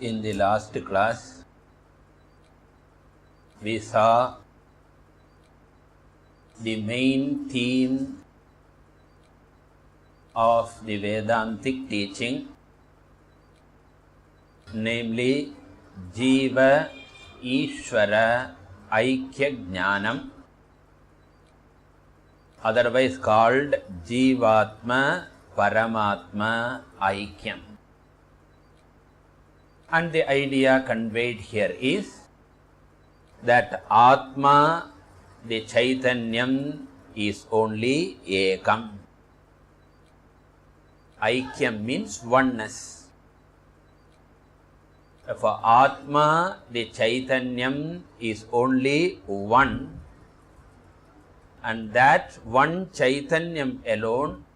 In the last class, we saw the main theme of the Vedantic teaching, namely Jiva, Iswara, Aikyam, otherwise called Jivatma, Paramatma, Aikyam. And the idea conveyed here is that Atma, the Chaitanyam, is only Ekam. Aikyam means oneness. For Atma, the Chaitanyam is only one, and that one Chaitanyam alone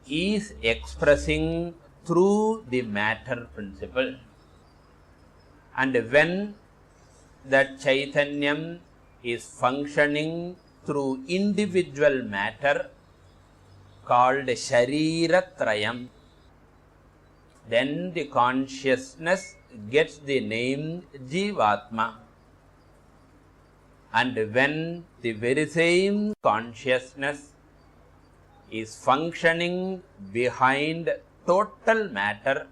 is expressing through the matter principle. And when that Chaitanyam is functioning through individual matter called Shariratrayam, then the consciousness gets the name Jivatma. And when the very same consciousness is functioning behind total matter,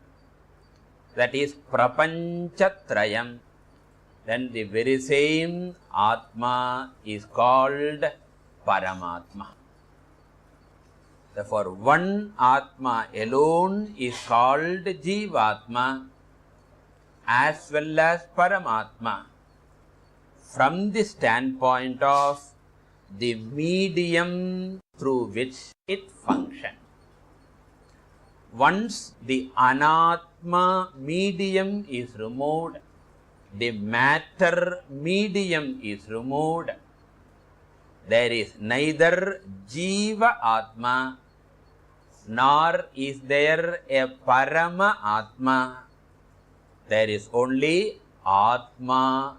that is Prapanchatrayam, then the very same Atma is called Paramatma. Therefore, one Atma alone is called Jivatma as well as Paramatma from the standpoint of the medium through which it functions. Once the Anatma medium is removed, the matter medium is removed, there is neither Jiva Atma nor is there a Parama Atma. There is only Atma,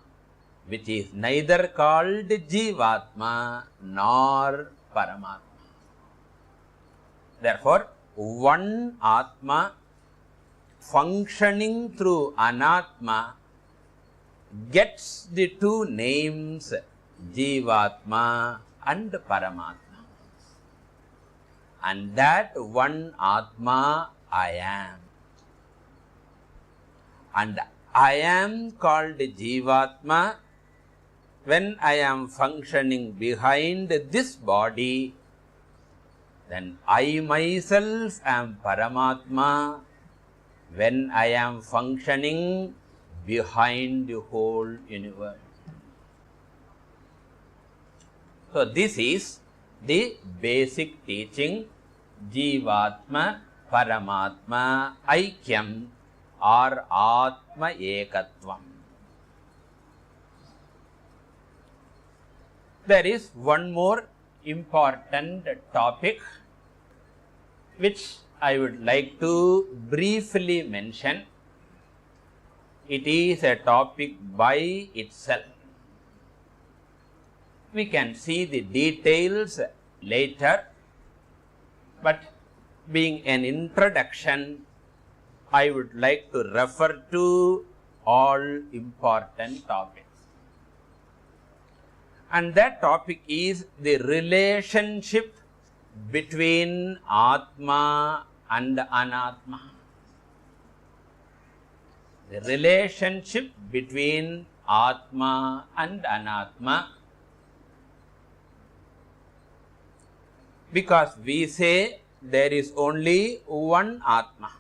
which is neither called Jivatma nor Paramatma. Therefore, one Atma functioning through Anatma gets the two names Jivatma and Paramatma. And that one Atma I am. And I am called Jivatma when I am functioning behind this body. Then I myself am Paramatma when I am functioning behind the whole universe. So this is the basic teaching, Jivatma, Paramatma, Aikyam or Atma Ekatvam. There is one more important topic which I would like to briefly mention. It is a topic by itself. We can see the details later, but being an introduction, I would like to refer to all important topics. And that topic is the relationship between Atma and Anatma. The relationship between Atma and Anatma. Because we say there is only one Atma.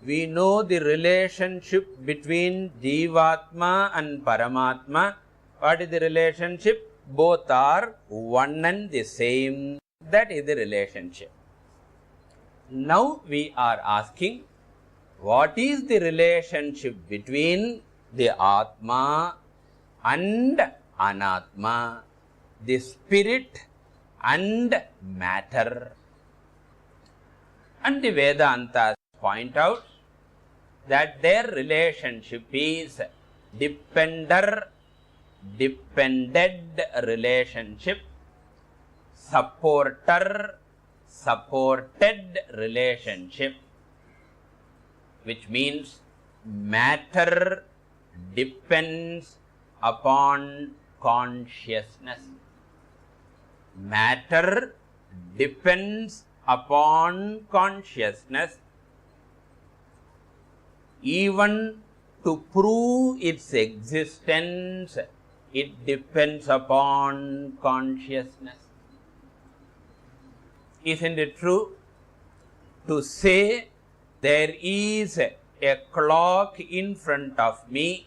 We know the relationship between Jivatma and Paramatma. What is the relationship? Both are one and the same. That is the relationship. Now we are asking, what is the relationship between the Atma and Anatma, the spirit and matter? And the Vedantas point out that their relationship is dependent relationship, supported relationship. which means matter depends upon consciousness. Matter depends upon consciousness. Even to prove its existence, it depends upon consciousness. Isn't it true? To say there is a clock in front of me,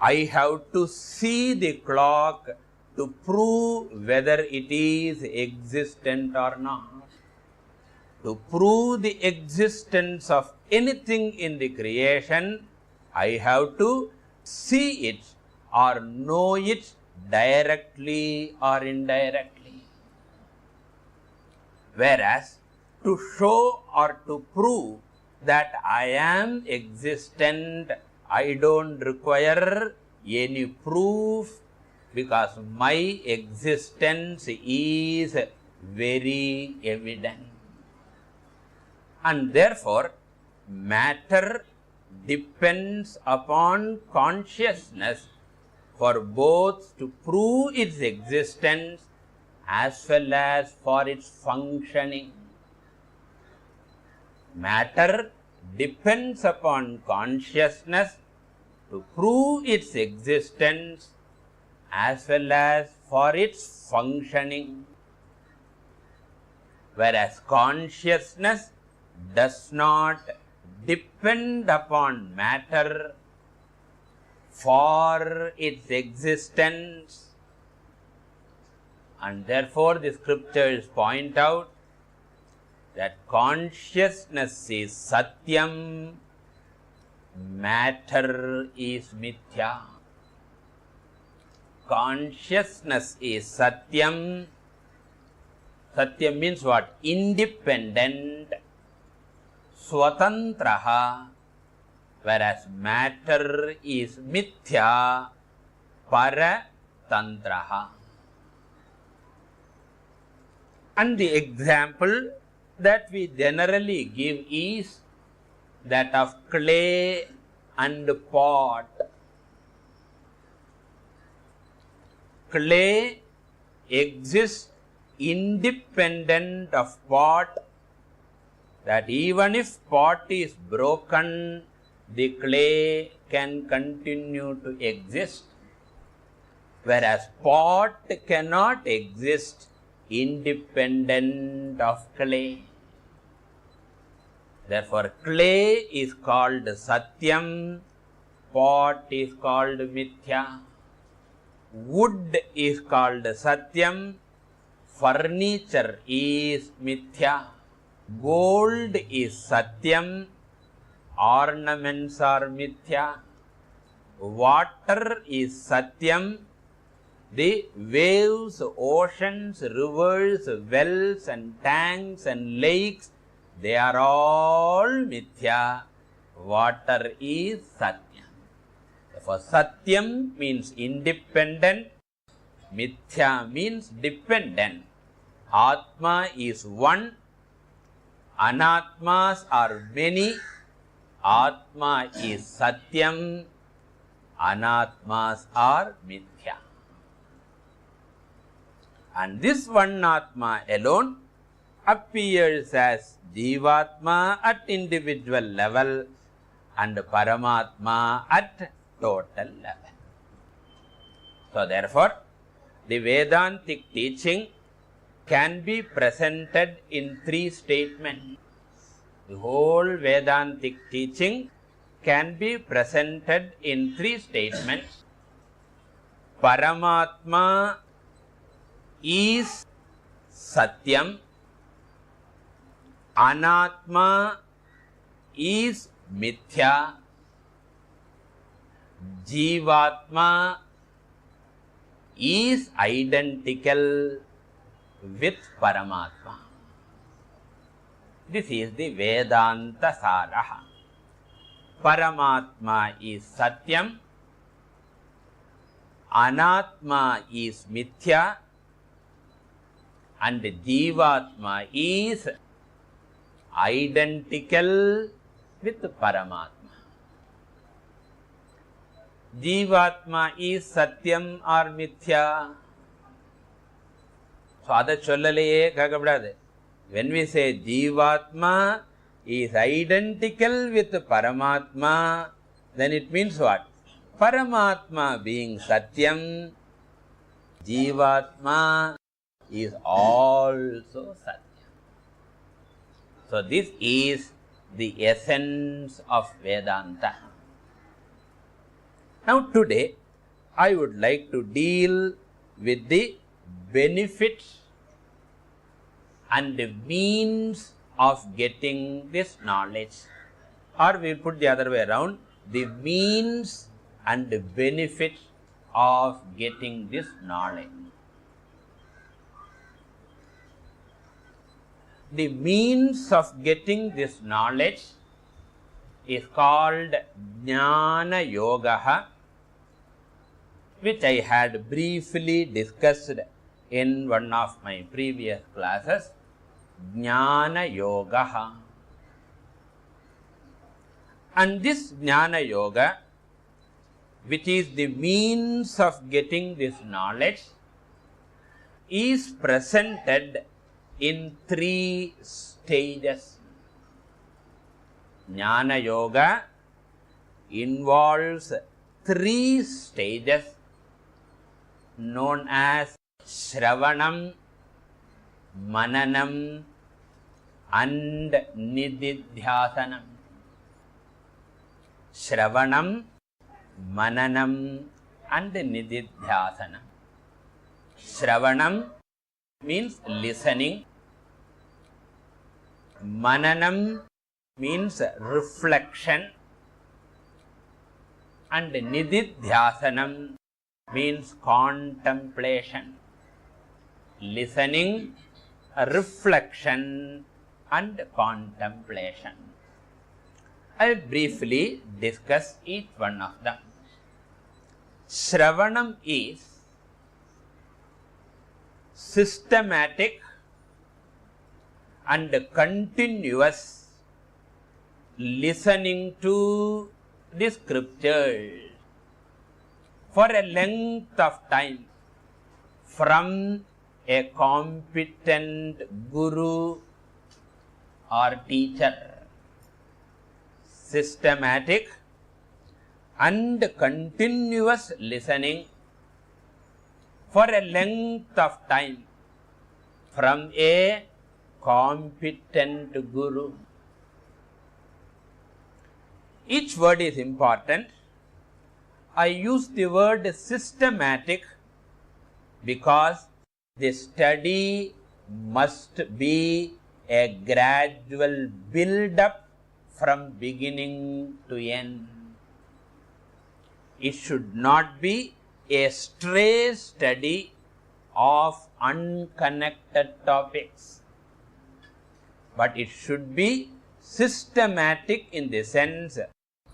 I have to see the clock to prove whether it is existent or not. To prove the existence of anything in the creation, I have to see it or know it directly or indirectly. Whereas, to show or to prove that I am existent, I don't require any proof, because my existence is very evident. And therefore, matter depends upon consciousness for both to prove its existence as well as for its functioning. Matter depends upon consciousness to prove its existence as well as for its functioning. Whereas consciousness does not depend upon matter for its existence. And therefore the scriptures point out that consciousness is satyam, matter is mithya. Consciousness is satyam. Satyam means what? Independent, swatantraha, whereas matter is mithya, paratantraha. And the example that we generally give is that of clay and pot. Clay exists independent of pot, that even if pot is broken, the clay can continue to exist, whereas pot cannot exist independent of clay. Therefore, clay is called satyam, pot is called mithya. Wood is called satyam, furniture is mithya. Gold is satyam, ornaments are mithya. Water is satyam, the waves, oceans, rivers, wells and tanks and lakes, they are all mithya. Water is satyam. Therefore, satyam means independent, mithya means dependent. Atma is one, anatmas are many. Atma is satyam, anatmas are mithya. And this one Atma alone appears as Jivatma at individual level and Paramatma at total level. So therefore, the Vedantic teaching can be presented in three statements. The whole Vedantic teaching can be presented in three statements. Paramatma is satyam, anatma is mithya, Jivatma is identical with Paramatma. This is the Vedanta Saraha. Paramatma is satyam, anatma is mithya, and Jivatma is identical with Paramatma. Jivatma is Satyam or Mithya? So, adha sollalaye kakapidadhu. When we say Jivatma is identical with Paramatma, then it means what? Paramatma being Satyam, Jivatma is also Satyam. So, this is the essence of Vedanta. Now, today, I would like to deal with the benefits and the means of getting this knowledge. Or we will put the other way around, the means and the benefits of getting this knowledge. The means of getting this knowledge is called Jnana Yoga, which I had briefly discussed in one of my previous classes. Jnana Yoga. And this Jnana Yoga, which is the means of getting this knowledge, is presented in 3 stages. Jnana Yoga involves 3 stages known as Shravanam, Mananam and Nididhyasanam. Shravanam, Mananam and Nididhyasanam. Shravanam means listening. Mananam means reflection. And Nididhyasanam means contemplation. Listening, reflection and contemplation. I will briefly discuss each one of them. Shravanam is systematic and continuous listening to the scriptures for a length of time from a competent guru or teacher. Systematic and continuous listening for a length of time from a competent guru. Each word is important. I use the word systematic because the study must be a gradual build-up from beginning to end. It should not be a stray study of unconnected topics, but it should be systematic in the sense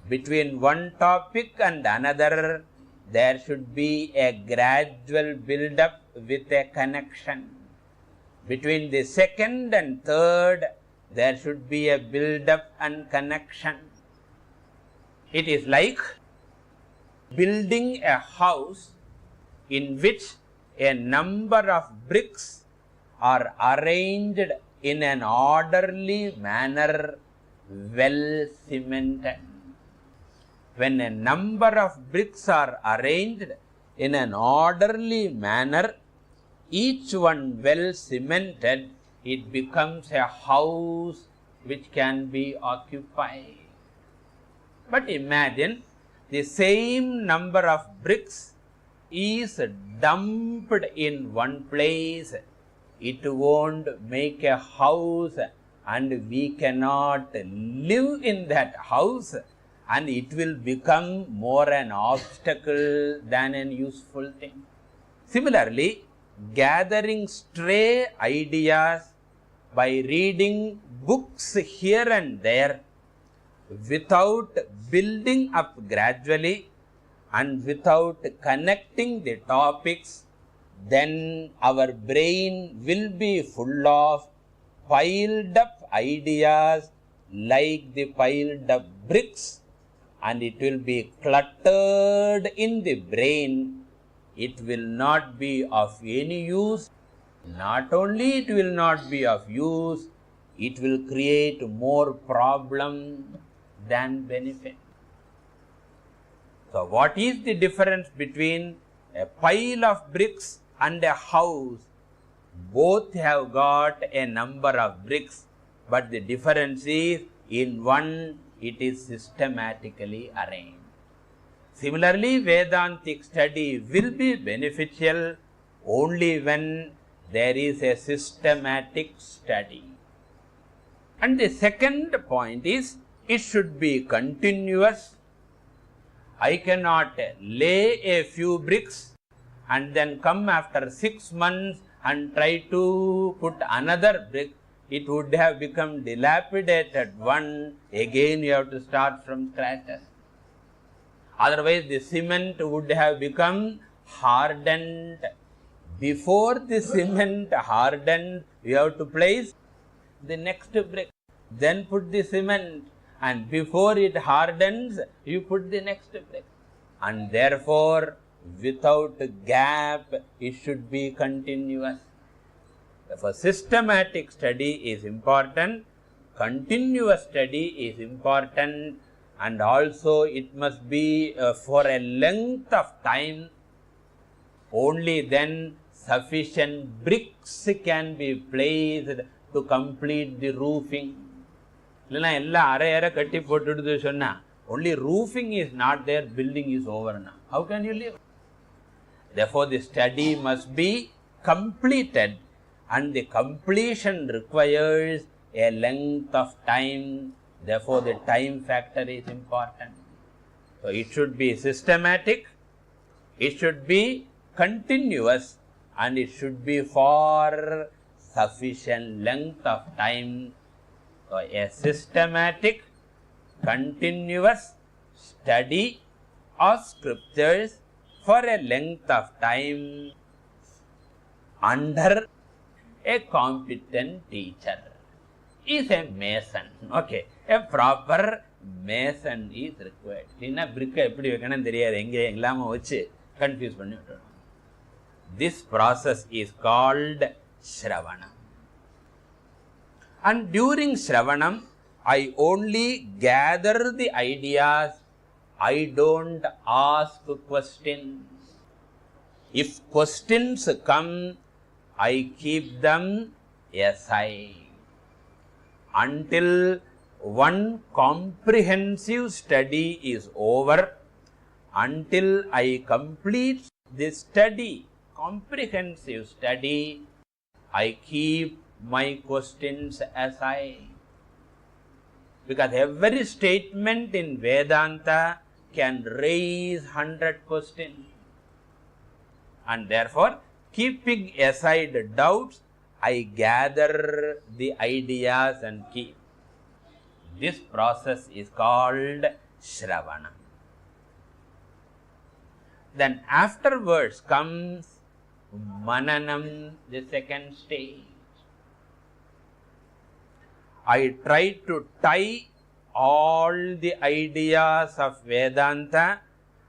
between one topic and another there should be a gradual build-up with a connection. Between the second and third there should be a build-up and connection. It is like building a house in which a number of bricks are arranged in an orderly manner, well cemented. When a number of bricks are arranged in an orderly manner, each one well cemented, it becomes a house which can be occupied. But imagine the same number of bricks is dumped in one place. It won't make a house and we cannot live in that house, and it will become more an obstacle than an useful thing. Similarly, gathering stray ideas by reading books here and there without building up gradually and without connecting the topics, then our brain will be full of piled up ideas like the piled up bricks, and it will be cluttered in the brain. It will not be of any use. Not only it will not be of use, it will create more problem than benefit. So what is the difference between a pile of bricks and a house? Both have got a number of bricks, but the difference is in one it is systematically arranged. Similarly, Vedantic study will be beneficial only when there is a systematic study. And the second point is, it should be continuous. I cannot lay a few bricks and then come after 6 months and try to put another brick. It would have become dilapidated one. Again you have to start from scratch. Otherwise the cement would have become hardened. Before the cement hardened, you have to place the next brick, then put the cement, and before it hardens, you put the next brick. And therefore, without gap, it should be continuous. Therefore, systematic study is important, continuous study is important, and also it must be for a length of time. Only then sufficient bricks can be placed to complete the roofing. Only roofing is not there, building is over now. How can you live? Therefore, the study must be completed, and the completion requires a length of time. Therefore, the time factor is important. So, it should be systematic, it should be continuous, and it should be for sufficient length of time. So, a systematic, continuous study of scriptures for a length of time under a competent teacher is a mason. Okay, a proper mason is required. Inna brick eppadi vekanum theriyadhu, enga ellama vechi confuse panni vittu. This process is called Shravanam. And during Shravanam, I only gather the ideas, I don't ask questions. If questions come, I keep them aside until one comprehensive study is over, until I complete this study, comprehensive study, I keep my questions aside. Because every statement in Vedanta can raise 100 questions. And therefore, keeping aside doubts, I gather the ideas and keep. This process is called Shravana. Then afterwards comes Mananam, the second stage. I try to tie all the ideas of Vedanta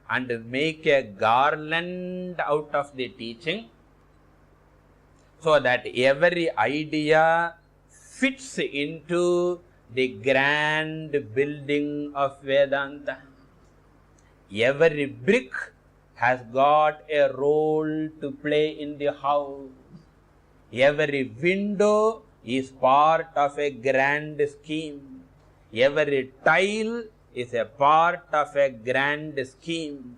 and make a garland out of the teaching, so that every idea fits into the grand building of Vedanta. Every brick has got a role to play in the house. Every window is part of a grand scheme. Every tile is a part of a grand scheme.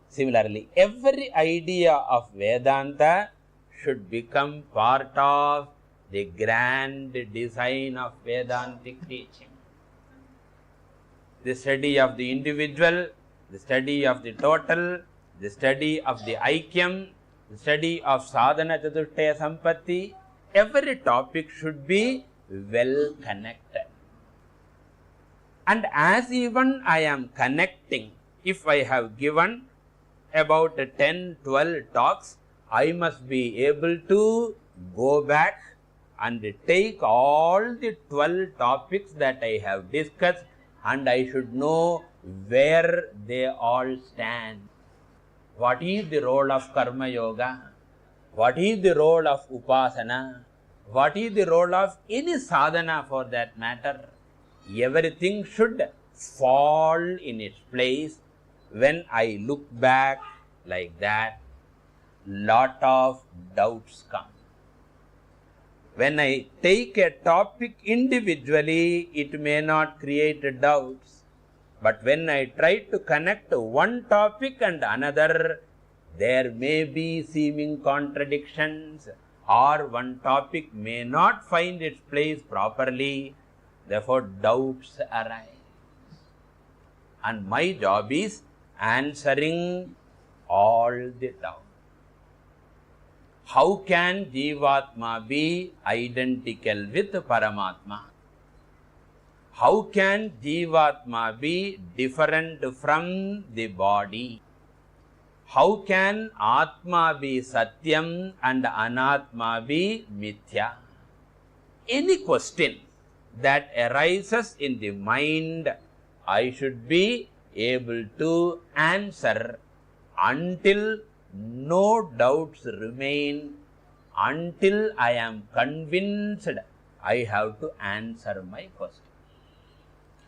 Similarly, every idea of Vedanta should become part of the grand design of Vedantic teaching. The study of the individual, the study of the total, the study of the Aikyam, the study of Sadhana Chatushtaya Sampatti, every topic should be well connected. And as even I am connecting, if I have given about 10-12 talks, I must be able to go back and take all the 12 topics that I have discussed, and I should know where they all stand. What is the role of Karma Yoga? What is the role of Upasana? What is the role of any sadhana for that matter? Everything should fall in its place. When I look back like that, lot of doubts come. When I take a topic individually, it may not create doubts. But when I try to connect one topic and another, there may be seeming contradictions, or one topic may not find its place properly. Therefore, doubts arise. And my job is answering all the doubts. How can Jivatma be identical with Paramatma? How can Jivatma be different from the body? How can Atma be Satyam and Anatma be Mithya? Any question that arises in the mind, I should be able to answer until no doubts remain, until I am convinced I have to answer my question.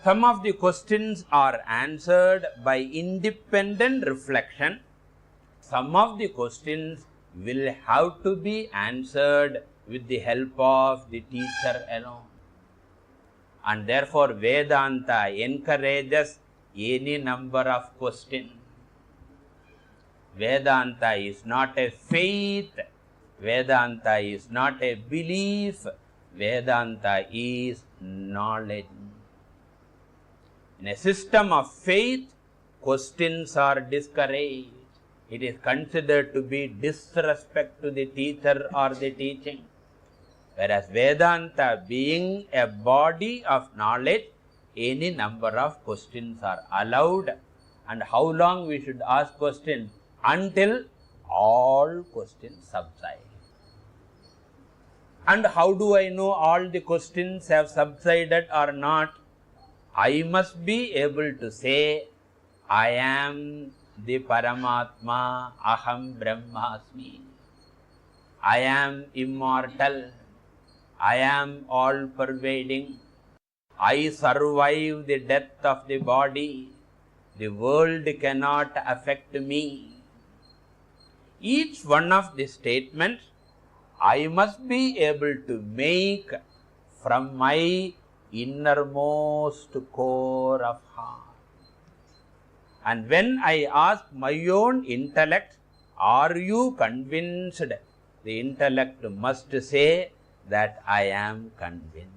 Some of the questions are answered by independent reflection. Some of the questions will have to be answered with the help of the teacher alone. And therefore, Vedanta encourages any number of questions. Vedanta is not a faith. Vedanta is not a belief. Vedanta is knowledge. In a system of faith, questions are discouraged. It is considered to be disrespect to the teacher or the teaching. Whereas Vedanta, being a body of knowledge, any number of questions are allowed. And how long we should ask questions? Until all questions subside. And how do I know all the questions have subsided or not? I must be able to say, I am the Paramatma, Aham Brahmasmi. I am immortal. I am all-pervading. I survive the death of the body. The world cannot affect me. Each one of the statements I must be able to make from my innermost core of heart. And when I ask my own intellect, are you convinced? The intellect must say that I am convinced.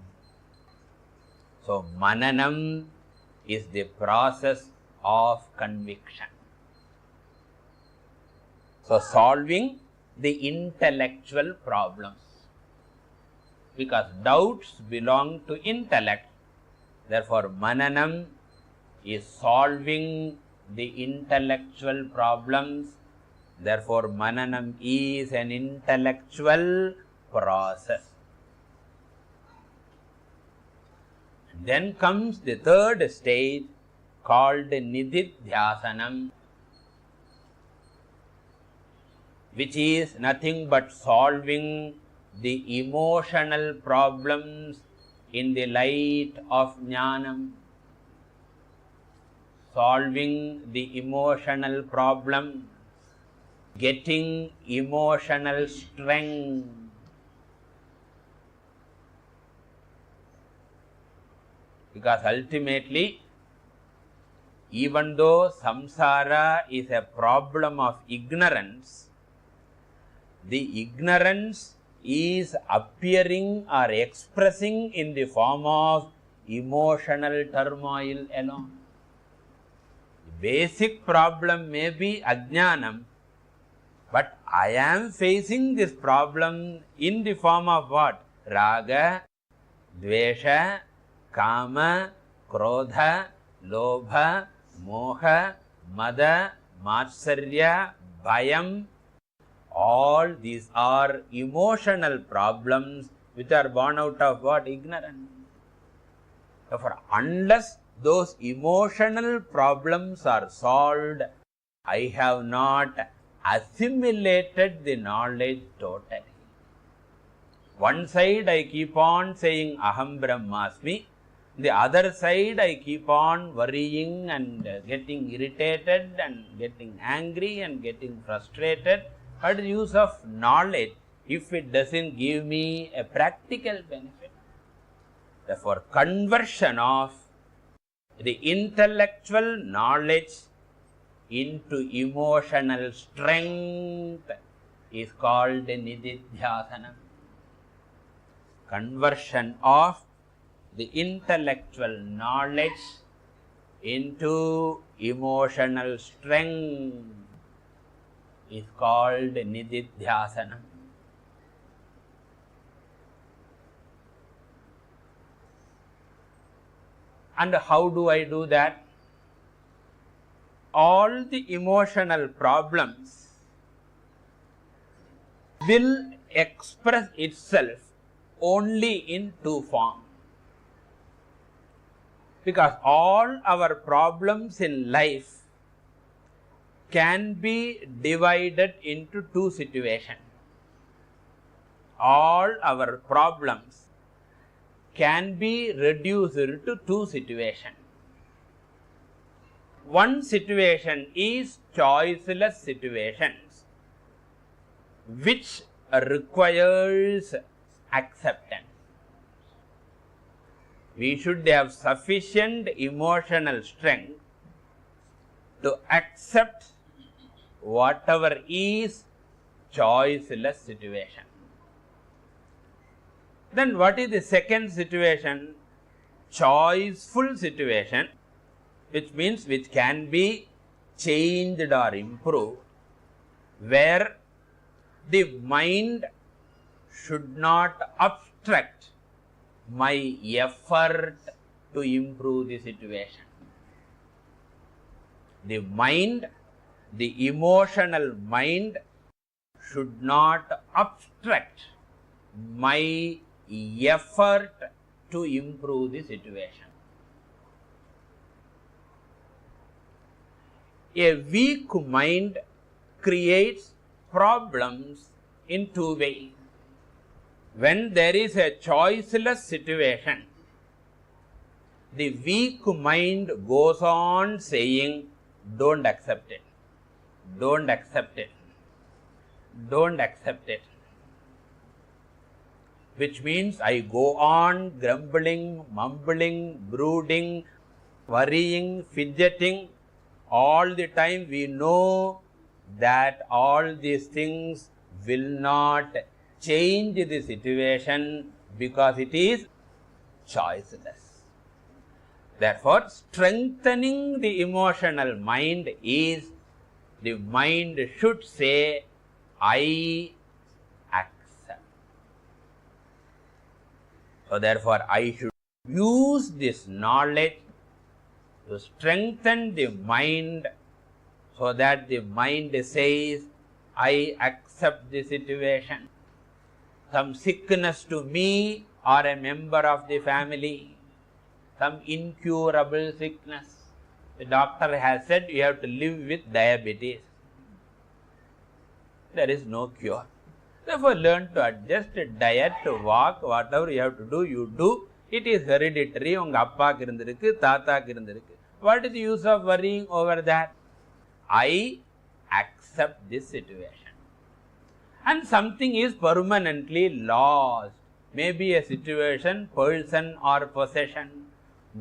So, Mananam is the process of conviction. So, solving the intellectual problems. Because doubts belong to intellect. Therefore, Mananam is solving the intellectual problems. Therefore, Mananam is an intellectual process. Then comes the third stage called Nididhyasanam, which is nothing but solving the emotional problems in the light of Jnanam. Solving the emotional problem, getting emotional strength. Because ultimately, even though samsara is a problem of ignorance, the ignorance is appearing or expressing in the form of emotional turmoil alone. The basic problem may be ajnanam, but I am facing this problem in the form of what? Raga, dvesha, kama, krodha, lobha, moha, mada, matsarya, bhayam. All these are emotional problems which are born out of what? Ignorance. Therefore, unless those emotional problems are solved, I have not assimilated the knowledge totally. One side I keep on saying Aham Brahmasmi, the other side I keep on worrying and getting irritated and getting angry and getting frustrated. What is the use of knowledge if it doesn't give me a practical benefit? Therefore, conversion of the intellectual knowledge into emotional strength is called nididhyasanam. Conversion of the intellectual knowledge into emotional strength is called nididhyasanam. And how do I do that? All the emotional problems will express itself only in two forms. Because all our problems in life can be divided into two situations. All our problems can be reduced to two situations. One situation is choiceless situations, which requires acceptance. We should have sufficient emotional strength to accept whatever is choiceless situation. Then what is the second situation? Choiceful situation, which means which can be changed or improved, where the mind should not obstruct my effort to improve the situation. The mind, the emotional mind, should not obstruct my effort to improve the situation. A weak mind creates problems in two ways. When there is a choiceless situation, the weak mind goes on saying, don't accept it, don't accept it, don't accept it. Which means I go on grumbling, mumbling, brooding, worrying, fidgeting. All the time we know that all these things will not change the situation because it is choiceless. Therefore, strengthening the emotional mind is, the mind should say, I accept. So therefore, I should use this knowledge to strengthen the mind, so that the mind says, I accept the situation. Some sickness to me or a member of the family, some incurable sickness. The doctor has said you have to live with diabetes. There is no cure. Therefore, learn to adjust diet, to walk, whatever you have to do, you do. It is hereditary. Unga appakku irundirukku, taathakku irundirukku. What is the use of worrying over that? I accept this situation. And something is permanently lost. Maybe a situation, person or possession.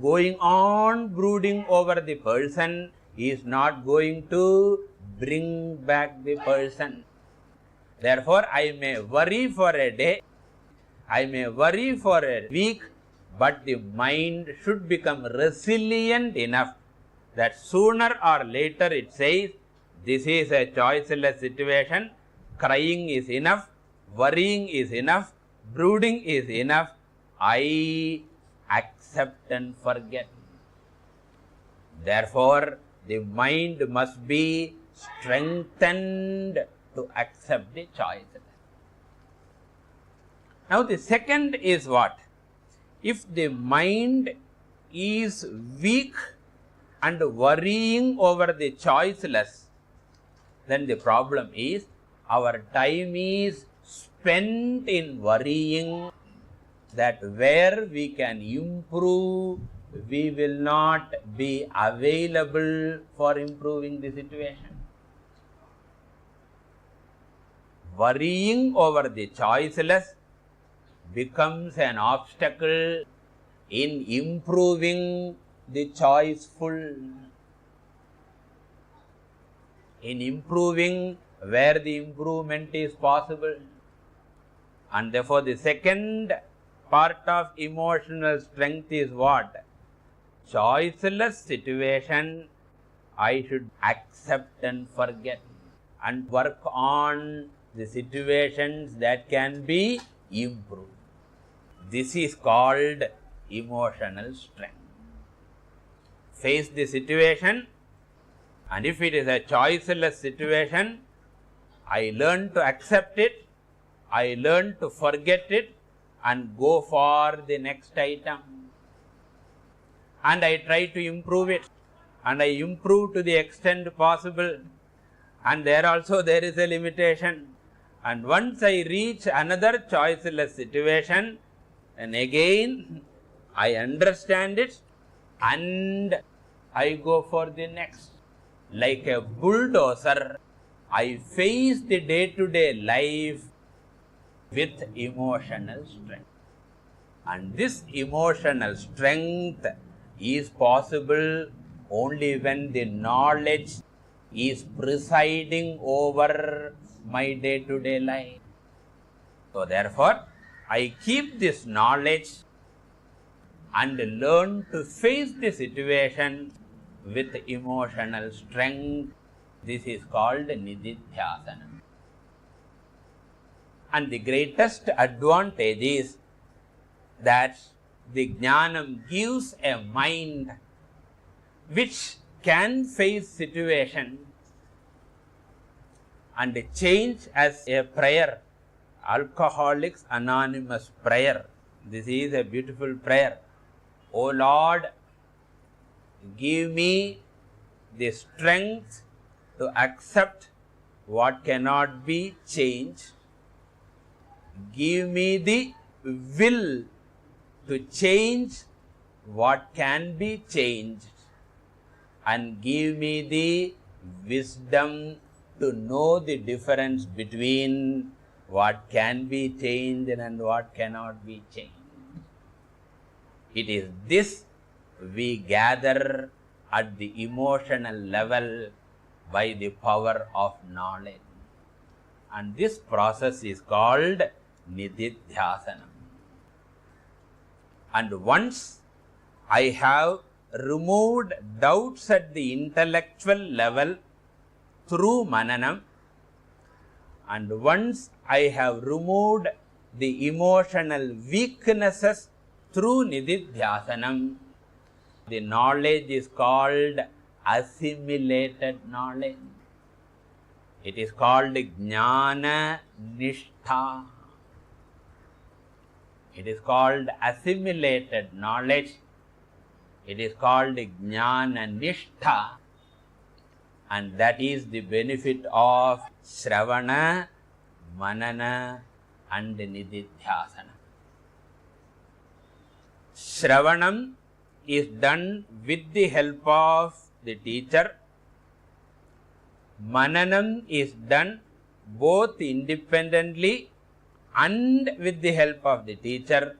Going on brooding over the person is not going to bring back the person. Therefore, I may worry for a day, I may worry for a week, but the mind should become resilient enough that sooner or later it says, this is a choiceless situation, crying is enough, worrying is enough, brooding is enough, I accept and forget. Therefore, the mind must be strengthened to accept the choice. Now the second is what? If the mind is weak and worrying over the choiceless, then the problem is our time is spent in worrying that where we can improve, we will not be available for improving the situation. Worrying over the choiceless becomes an obstacle in improving the choiceful, in improving where the improvement is possible. And therefore the second part of emotional strength is what? Choiceless situation I should accept and forget, and work on the situations that can be improved. This is called emotional strength. Face the situation, and if it is a choiceless situation, I learn to accept it, I learn to forget it, and go for the next item. And I try to improve it, and I improve to the extent possible. And there also there is a limitation. And once I reach another choiceless situation, and again I understand it and I go for the next. Like a bulldozer, I face the day-to-day life with emotional strength. And this emotional strength is possible only when the knowledge is presiding over my day-to-day life. So therefore, I keep this knowledge and learn to face the situation with emotional strength. This is called nididhyasana. And the greatest advantage is that the jnanam gives a mind which can face situation and change as a prayer. Alcoholics Anonymous prayer. This is a beautiful prayer. O Lord, give me the strength to accept what cannot be changed. Give me the will to change what can be changed. And give me the wisdom to know the difference between what can be changed and what cannot be changed. It is this we gather at the emotional level by the power of knowledge. And this process is called nididhyasana. And once I have removed doubts at the intellectual level through mananam, and once I have removed the emotional weaknesses through nididhyasanam, the knowledge is called assimilated knowledge. It is called jnana nishtha. It is called assimilated knowledge. It is called jnana nishtha. And that is the benefit of Shravana, Manana and Nididhyasana. Shravanam is done with the help of the teacher. Mananam is done both independently and with the help of the teacher.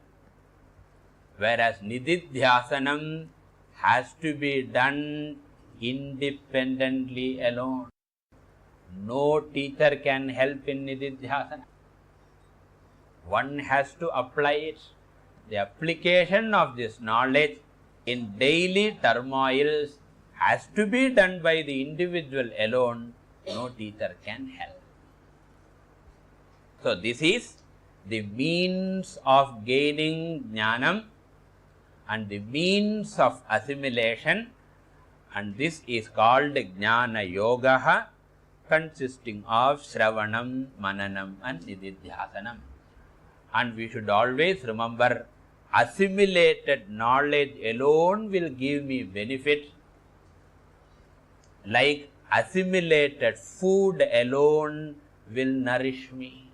Whereas Nididhyasanam has to be done independently alone. No teacher can help in nididhyasana. One has to apply it. The application of this knowledge in daily turmoils has to be done by the individual alone. No teacher can help. So this is the means of gaining jnanam and the means of assimilation. And this is called Jnana Yoga, consisting of Shravanam, Mananam and Nididhyasanam. And we should always remember, assimilated knowledge alone will give me benefit, like assimilated food alone will nourish me.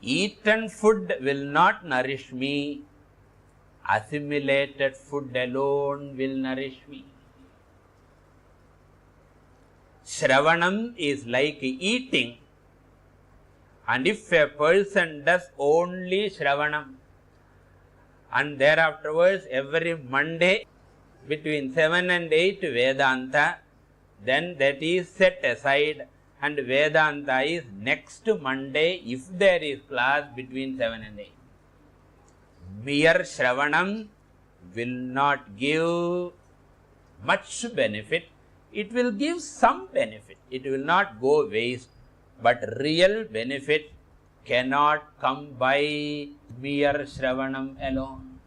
Eaten food will not nourish me. Assimilated food alone will nourish me. Shravanam is like eating. And if a person does only Shravanam, and thereafterwards every Monday between 7 and 8 Vedanta, then that is set aside, and Vedanta is next Monday if there is class between 7 and 8. Mere Shravanam will not give much benefit. It will give some benefit. It will not go waste. But real benefit cannot come by mere Shravanam alone.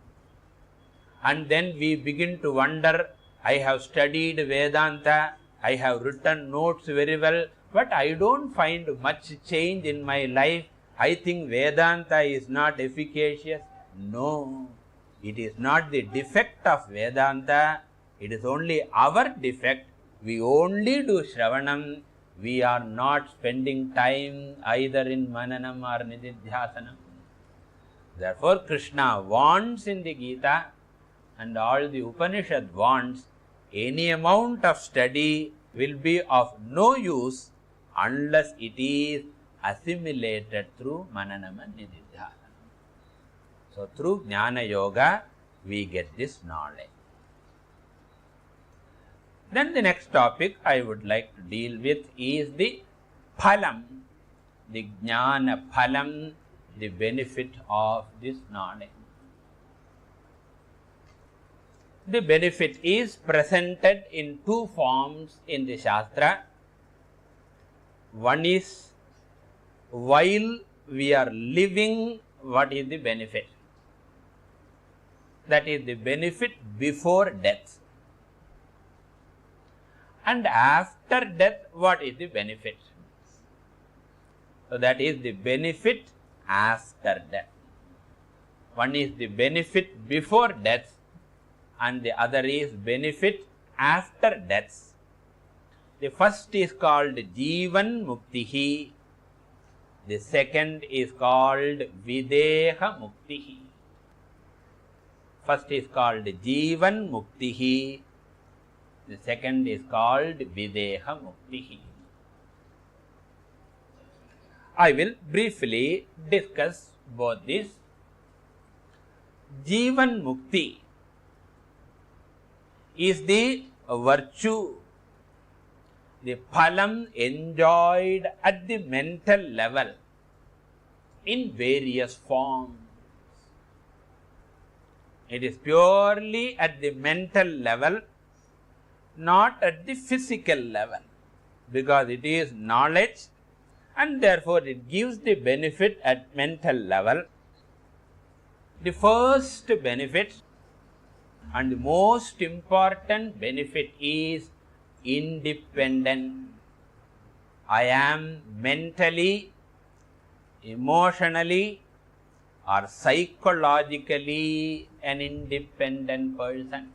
And then we begin to wonder, I have studied Vedanta, I have written notes very well, but I don't find much change in my life. I think Vedanta is not efficacious. No, it is not the defect of Vedanta. It is only our defect. We only do Shravanam. We are not spending time either in Mananam or Nididhyasanam. Therefore, Krishna wants in the Gita, and all the Upanishad wants, any amount of study will be of no use unless it is assimilated through Mananam and Nididhyasanam. So, through Jnana Yoga, we get this knowledge. Then the next topic I would like to deal with is the phalam, the jnana phalam, the benefit of this knowledge. The benefit is presented in two forms in the Shastra. One is, while we are living, what is the benefit? That is the benefit before death. And after death, what is the benefit? So that is the benefit after death. One is the benefit before death, and the other is benefit after death. The first is called Jivan Muktihi. The second is called Videha Muktihi. First is called Jivan Muktihi. The second is called Videha Muktihi. I will briefly discuss both these. Jivan Mukti is the virtue, the phalam enjoyed at the mental level in various forms. It is purely at the mental level, not at the physical level, because it is knowledge and therefore it gives the benefit at mental level. The first benefit and the most important benefit is independent. I am mentally, emotionally or psychologically an independent person,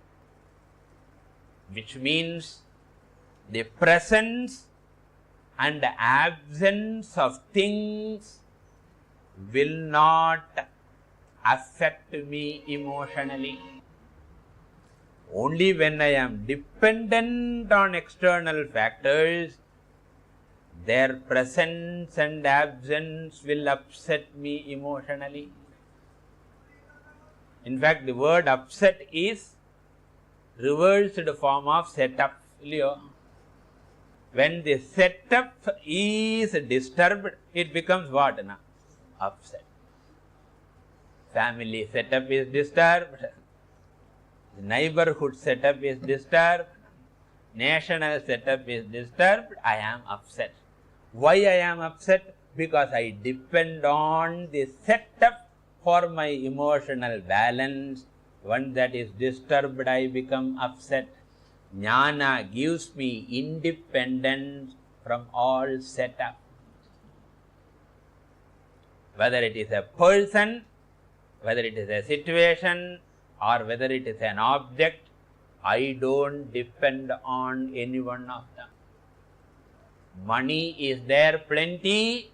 which means the presence and absence of things will not affect me emotionally. Only when I am dependent on external factors, their presence and absence will upset me emotionally. In fact, the word upset is reversed form of setup. When the setup is disturbed, it becomes what? Upset. Family setup is disturbed. The neighborhood setup is disturbed. National setup is disturbed. I am upset. Why I am upset? Because I depend on the setup for my emotional balance. Once that is disturbed, I become upset. Jnana gives me independence from all setup. whether it is a person, whether it is a situation, or whether it is an object, I don't depend on any one of them. Money is there plenty,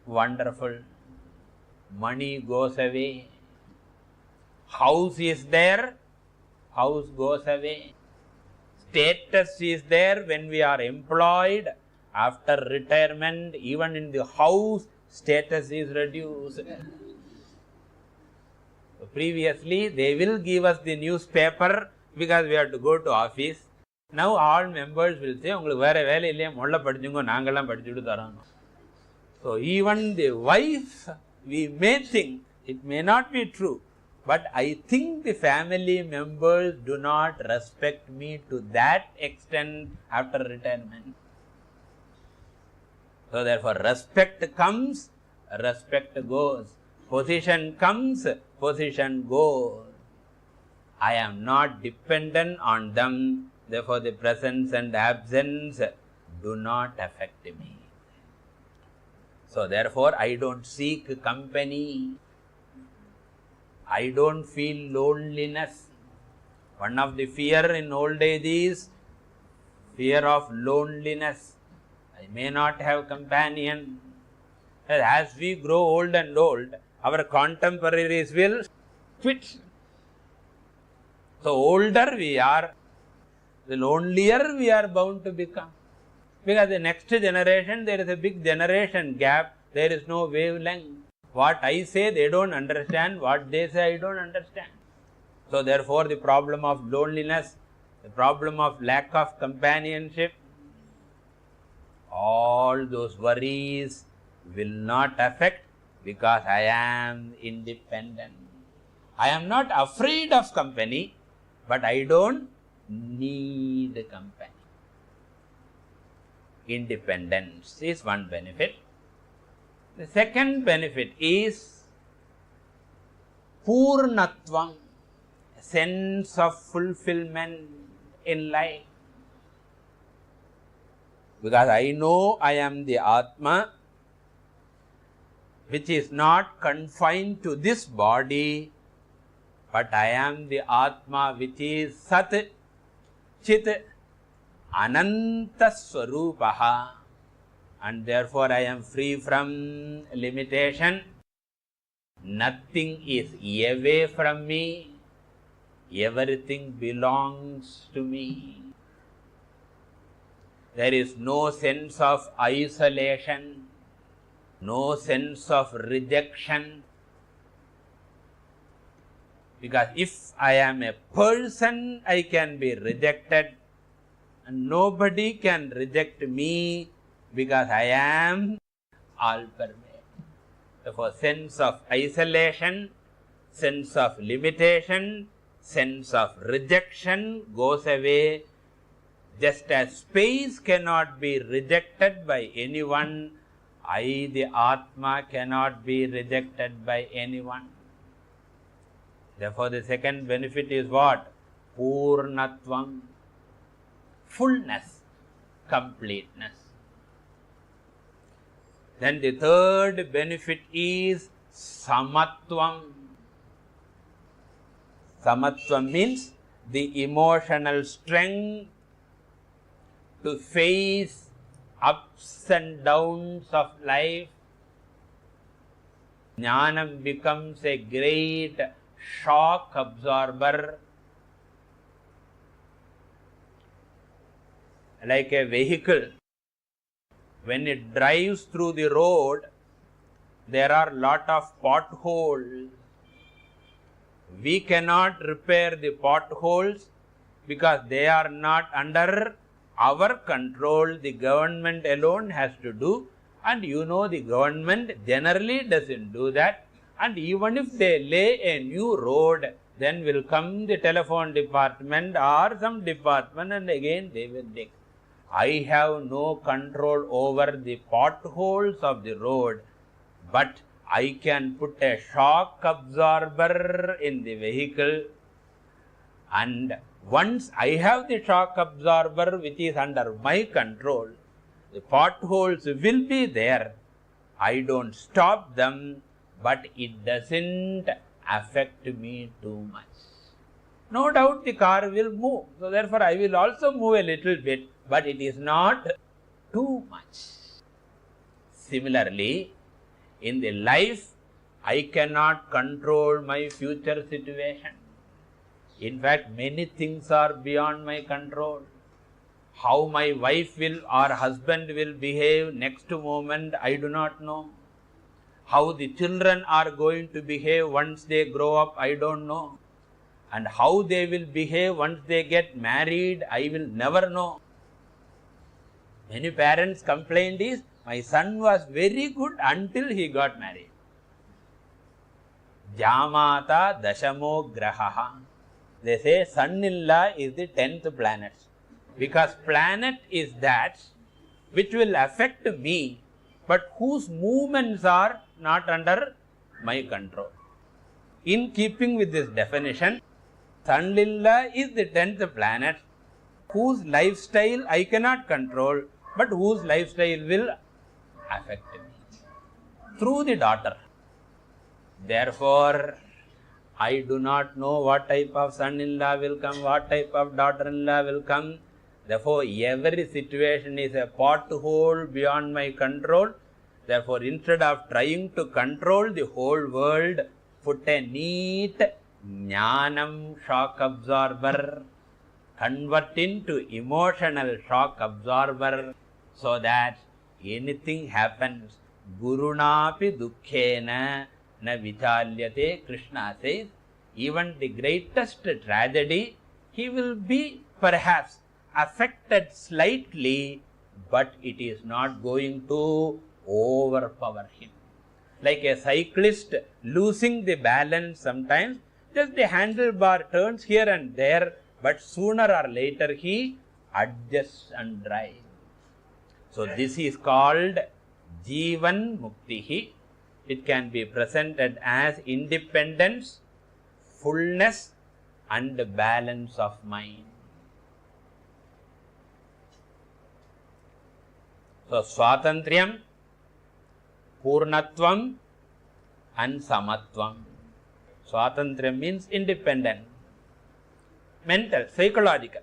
wonderful. Money goes away. House is there, house goes away. Status is there when we are employed. After retirement, even in the house, status is reduced. Previously, they will give us the newspaper because we have to go to office. Now all members will say, so even the wife, we may think, it may not be true, but I think the family members do not respect me to that extent after retirement. So therefore, respect comes, respect goes. Position comes, position goes. I am not dependent on them. Therefore, the presence and absence do not affect me. So therefore, I don't seek company. I don't feel loneliness. One of the fear in old age is fear of loneliness. I may not have companion. As we grow old and old, our contemporaries will quit. So older we are, the lonelier we are bound to become. Because the next generation, there is a big generation gap. There is no wavelength. What I say, they don't understand. What they say, I don't understand. So therefore, the problem of loneliness, the problem of lack of companionship, all those worries will not affect because I am independent. I am not afraid of company, but I don't need company. Independence is one benefit. The second benefit is Purnatvam, a sense of fulfillment in life. Because I know I am the Atma, which is not confined to this body, but I am the Atma which is Sat, Chit, Ananta Swarupaha, and therefore I am free from limitation. Nothing is away from me. Everything belongs to me. There is no sense of isolation, no sense of rejection. Because if I am a person, I can be rejected, and nobody can reject me because I am all pervading. Therefore, sense of isolation, sense of limitation, sense of rejection goes away. Just as space cannot be rejected by anyone, I, the Atma, cannot be rejected by anyone. Therefore, the second benefit is what? Purnatvam, fullness, completeness. Then the third benefit is Samatvam. Samatvam means the emotional strength to face ups and downs of life. Jnanam becomes a great shock absorber. Like a vehicle, when it drives through the road, there are lot of potholes. We cannot repair the potholes because they are not under our control. The government alone has to do, and you know the government generally doesn't do that. And even if they lay a new road, then will come the telephone department or some department, and again they will dig. I have no control over the potholes of the road, but I can put a shock absorber in the vehicle, and once I have the shock absorber which is under my control, the potholes will be there. I don't stop them, but it doesn't affect me too much. No doubt the car will move, so therefore I will also move a little bit, but it is not too much. Similarly, in the life, I cannot control my future situation. In fact, many things are beyond my control. How my wife will or husband will behave next moment, I do not know. How the children are going to behave once they grow up, I don't know. And how they will behave once they get married, I will never know. Many parents complained is, my son was very good until he got married. Jamata dashamo grahaha. They say son-in-law is the 10th planet. Because planet is that which will affect me, but whose movements are not under my control. In keeping with this definition, son-in-law is the 10th planet, whose lifestyle I cannot control, but whose lifestyle will affect me through the daughter. Therefore, I do not know what type of son-in-law will come, what type of daughter-in-law will come. Therefore, every situation is a pothole beyond my control. Therefore, instead of trying to control the whole world, put a neat jnanam shock absorber, convert into emotional shock absorber, so that anything happens, gurunapi dukkhena na vichalyate. Krishna says, even the greatest tragedy, he will be perhaps affected slightly, but it is not going to overpower him. Like a cyclist losing the balance sometimes, just the handlebar turns here and there, but sooner or later he adjusts and drives. So this is called Jivan Muktihi. It can be presented as independence, fullness and balance of mind. So Swatantriyam, Purnatvam and Samatvam. Swatantriyam means independent. Mental, psychological.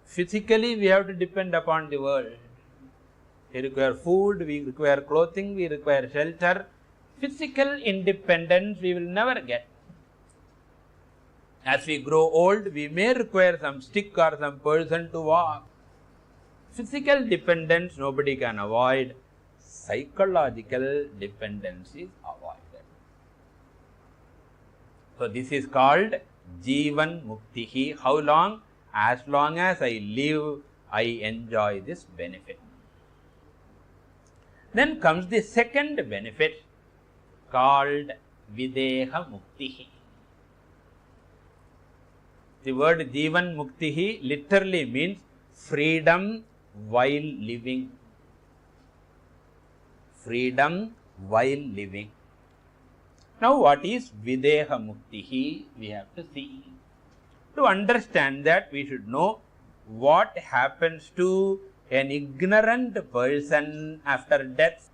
Physically we have to depend upon the world. We require food, we require clothing, we require shelter. Physical independence we will never get. As we grow old, we may require some stick or some person to walk. Physical dependence nobody can avoid. Psychological dependence is avoided. So this is called Jivan Muktihi. How long? As long as I live, I enjoy this benefit. Then comes the second benefit called Videha Muktihi. The word Jivan Muktihi literally means freedom while living. Freedom while living. Now what is Videha Muktihi? We have to see. To understand that, we should know what happens to an ignorant person after death.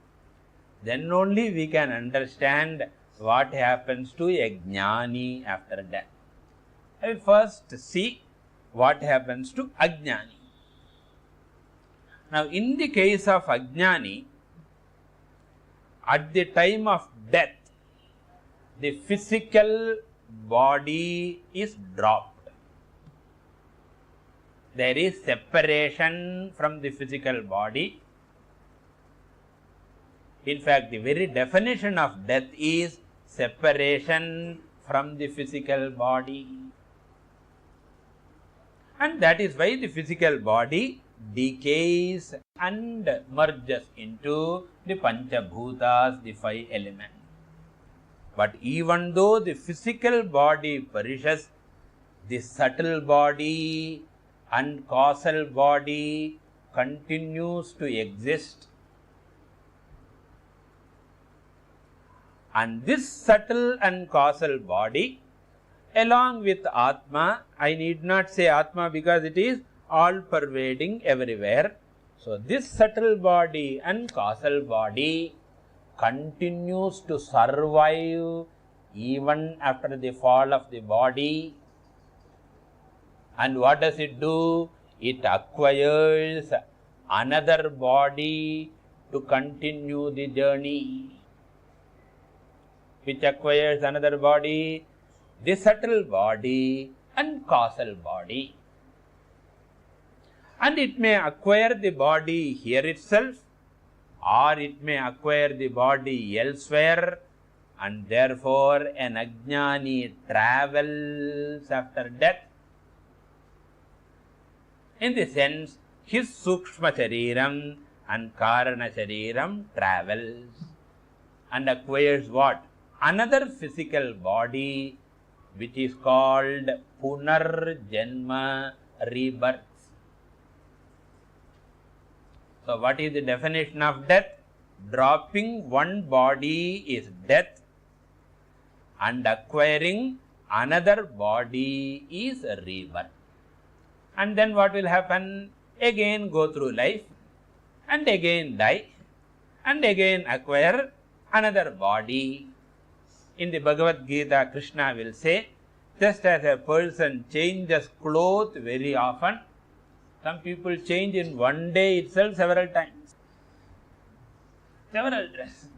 Then only we can understand what happens to a jnani after death. I will first see what happens to ajnani. Now, in the case of ajnani, at the time of death, the physical body is dropped. There is separation from the physical body. In fact, the very definition of death is separation from the physical body. And that is why the physical body decays and merges into the Panchabhutas, the 5 elements. But even though the physical body perishes, the subtle body and causal body continues to exist. And this subtle and causal body, along with Atma, I need not say Atma because it is all pervading everywhere. So this subtle body and causal body continues to survive even after the fall of the body. And what does it do? It acquires another body to continue the journey. Which acquires another body? The subtle body and causal body. And it may acquire the body here itself, or it may acquire the body elsewhere, and therefore an ajnani travels after death. In the sense, his sukshma shariram and karana shariram travels and acquires what? Another physical body, which is called punarjanma, rebirth. So what is the definition of death? Dropping one body is death, and acquiring another body is rebirth. And then what will happen? Again go through life, and again die, and again acquire another body. In the Bhagavad Gita, Krishna will say, just as a person changes clothes very often, some people change in one day itself several times. Several dresses.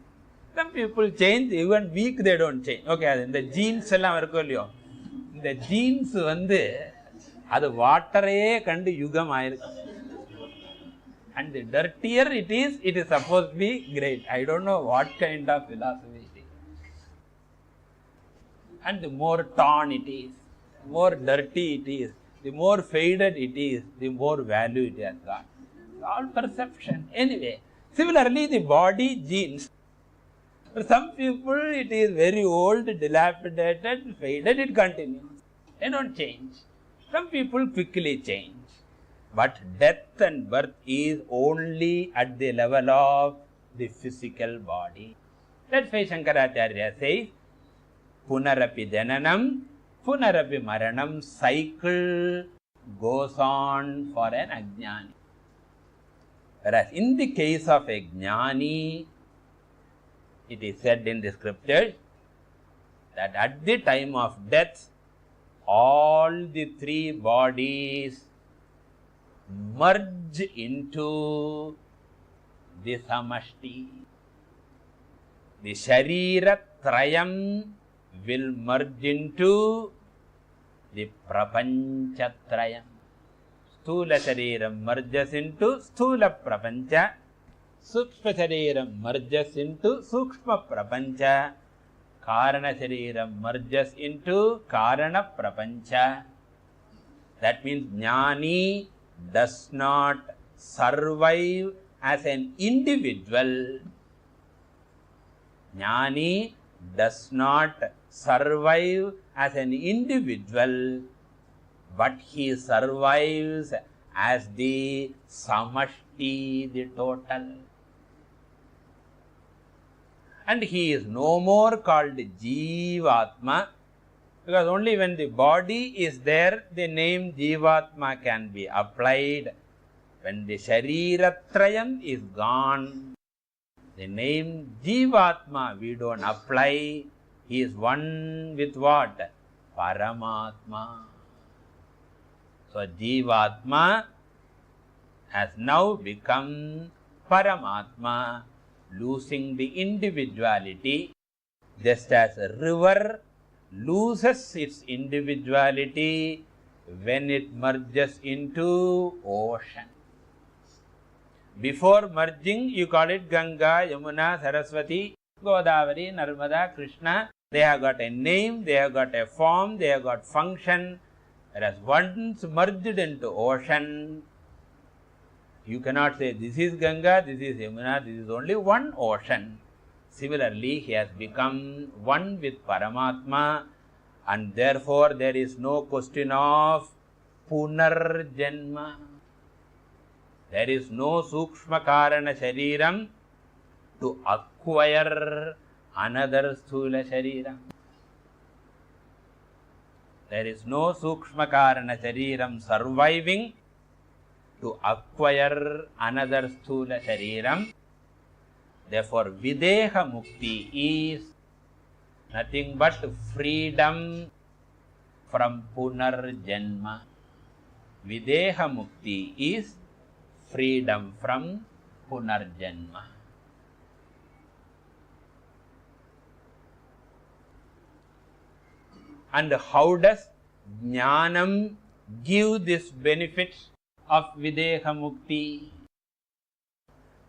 Some people change, even week they don't change. Okay, in the jeans எல்லாம் இருக்கும் இல்லையோ, இந்த jeans வந்து அது வாட்டரையே கண்டு யுகம் ஆயிருக்கு. And the dirtier it is supposed to be great. I don't know what kind of philosophy it is. And the more torn it is, the more dirty it is, the more faded it is, the more value it has got. It's all perception. Anyway, similarly the body genes. For some people it is very old, dilapidated, faded, it continues. They don't change. Some people quickly change. But death and birth is only at the level of the physical body. That's why Shankaracharya says, Punarapi Jananam, Punarapi Maranam, cycle goes on for an ajnani. Whereas in the case of a jnani, it is said in the scriptures that at the time of death, all the three bodies merge into the samashti. The sharira trayam will merge into the prapancha trayam. Sthula shariram merges into sthula prapancha. Sukshma shariram merges into sukshma prapancha. Karana shariram merges into karana prapancha. That means jnani does not survive as an individual. Jnani does not survive as an individual, but he survives as the samashti, the total. And he is no more called Jivatma, because only when the body is there, the name Jivatma can be applied. When the Shariratrayam is gone, the name Jivatma we don't apply. He is one with what? Paramatma. So Jivatma has now become Paramatma, losing the individuality, just as a river loses its individuality when it merges into ocean. Before merging, you call it Ganga, Yamuna, Saraswati, Godavari, Narmada, Krishna. They have got a name, they have got a form, they have got function. Whereas once merged into ocean, you cannot say this is Ganga, this is Yamuna, this is only one ocean. Similarly, he has become one with Paramatma, and therefore there is no question of Punarjanma. There is no Sukshma Karana Shariram to acquire another Sthula Shariram. There is no Sukshma Karana Shariram surviving to acquire another Sthula Shariram. Therefore, Videha Mukti is nothing but freedom from Punarjanma. Videha Mukti is freedom from Punarjanma. And how does Jnanam give this benefit of Videha Mukti?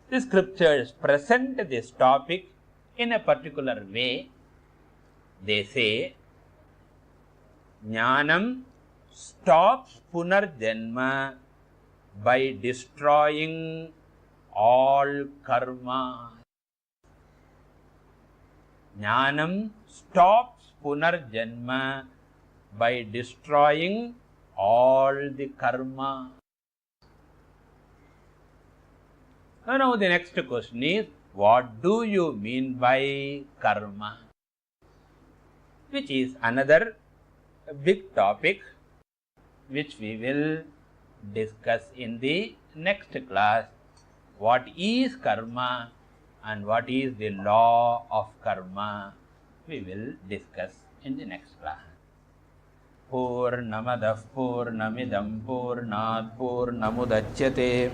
The scriptures present this topic in a particular way. They say, Jnanam stops Punarjanma by destroying all karma. Jnanam stops Punarjanma by destroying all the karma. Now the next question is, what do you mean by karma? Which is another big topic which we will discuss in the next class. What is karma and what is the law of karma? We will discuss in the next class. Purnamadah Purnamidam Purnat Purnamudachyate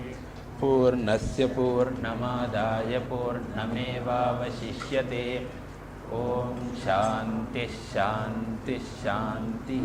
Purnasya Purnamadaya Purnamevavashishyate. Om Shanti Shanti Shanti.